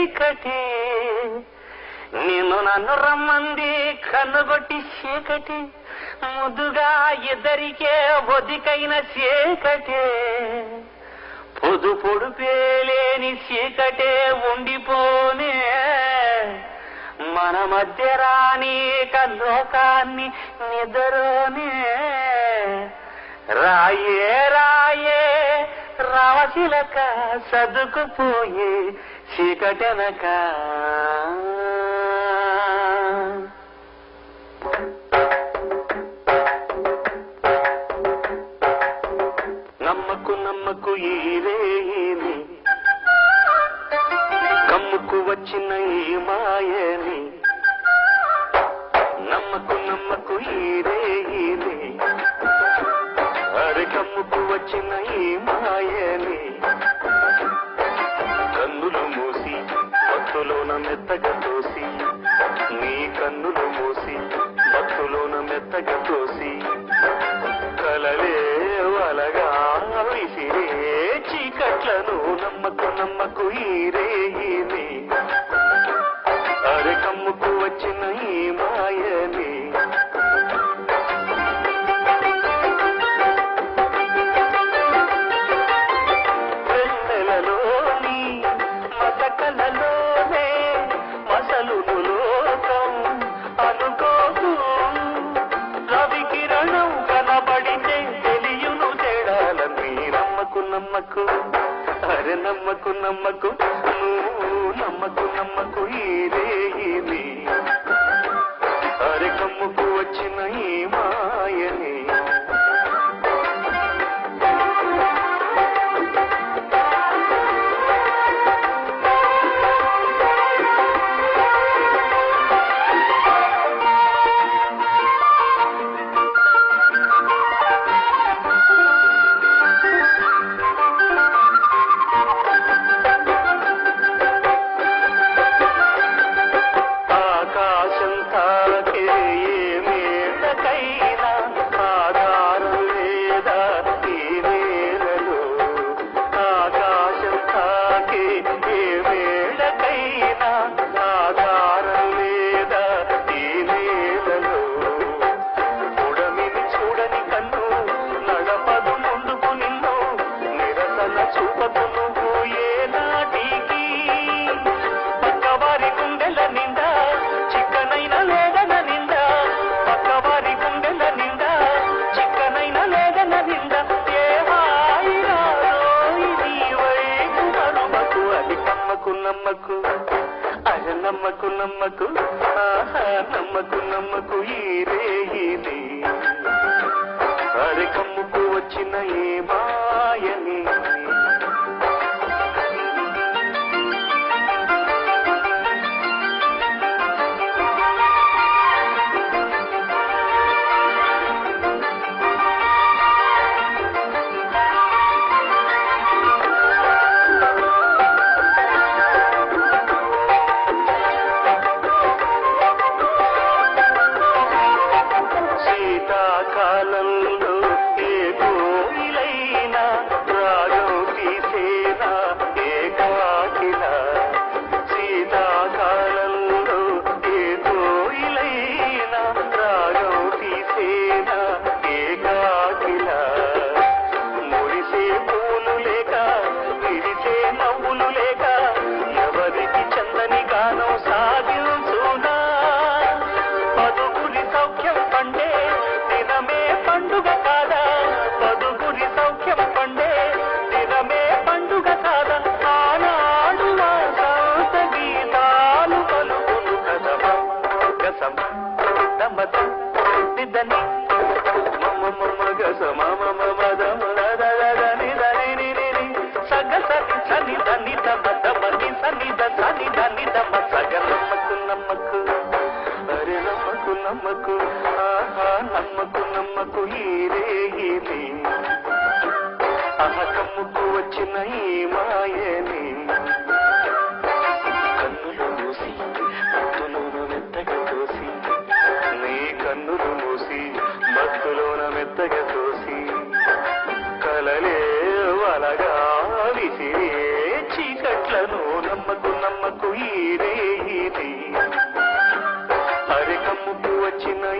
చీకటి నిన్ను నన్ను రమ్మంది కన్నుగొట్టి చీకటి ముద్దుగా ఇద్దరికే ఒదికైన చీకటే పొదు పొడుపేలేని చీకటే ఉండిపోనే మన మధ్య రాని లోకాన్ని నిద్రనే రాయే రాయే రావశిలక సదుకుపోయే చీకటెనక నమ్మకు నమ్మకు ఈరేని కమ్ముకు వచ్చిన ఈ మాయని నమ్మకు నమ్మకు ఈరేని అరే కమ్ముకు వచ్చిన ఈ మాయని కన్నులు మూసి భక్తులోన మెత్తగా తోసి నీ కన్నులు మూసి భక్తులోన మెత్తగా తోసి కలలే వలగా విసిరే చీకట్లను నమ్మకు నమ్మకు ఈరేని అరే కమ్ముకు వచ్చిన ఈ మాయని వెన్నెలలోని మసకలలోనే మసలును లోకం అనుకోకు రవి కిరణం కనబడితే తెలియును తేడాలని నమ్మకు నమ్మకు అరే నమ్మకు నమ్మకు నువ్వు నమ్మకు నమ్మకు ఈరేని అరే కమ్ముకు వచ్చిన ఈ మాయని నమ్మకు అరే నమ్మకు నమ్మకు నమ్మకు నమ్మకు ఈరేని అరే కమ్ముకు వచ్చిన ఏ మాయని కాలంలో ఏ కోయిలైనా రాగం తీసేనా ఏకాకిలా శీతాకాలంలో ఏ కోయిలైనా రాగం తీసేనా ఏకాకిలా మురిసే పూలు లేక విరిసే నవ్వులు లేక ఎవరికి చందని గానం సాగించునా పదుగురి సౌఖ్యం పండే దినమే పండుగ కాదా పదుగురి సౌఖ్యం పండే దినమే పండుగ కాదా ఆనాడు సంత గీతాలు పలుకును కదమ గసమ దమద నిదని మమ మమ గసమ మమ మదమ దదని దని ని సగ సని సని దని దమ దమని సని ద సని దని దమ సగ నమ్మకు నమ్మకు అరే నమ్మకు నమ్మకు నమ్మకు నమ్మకు ఈరేని కమ్ముకు వచ్చిన ఈ మాయని కన్నులు మూసి భక్తులోన మెత్తగా తోసి నీ కన్నులు మూసి భక్తులోన మెత్తగా తోసి కలలే వలగా విసిరే చీకట్లను నమ్మకు నమ్మకు కమ్ముకు వచ్చిన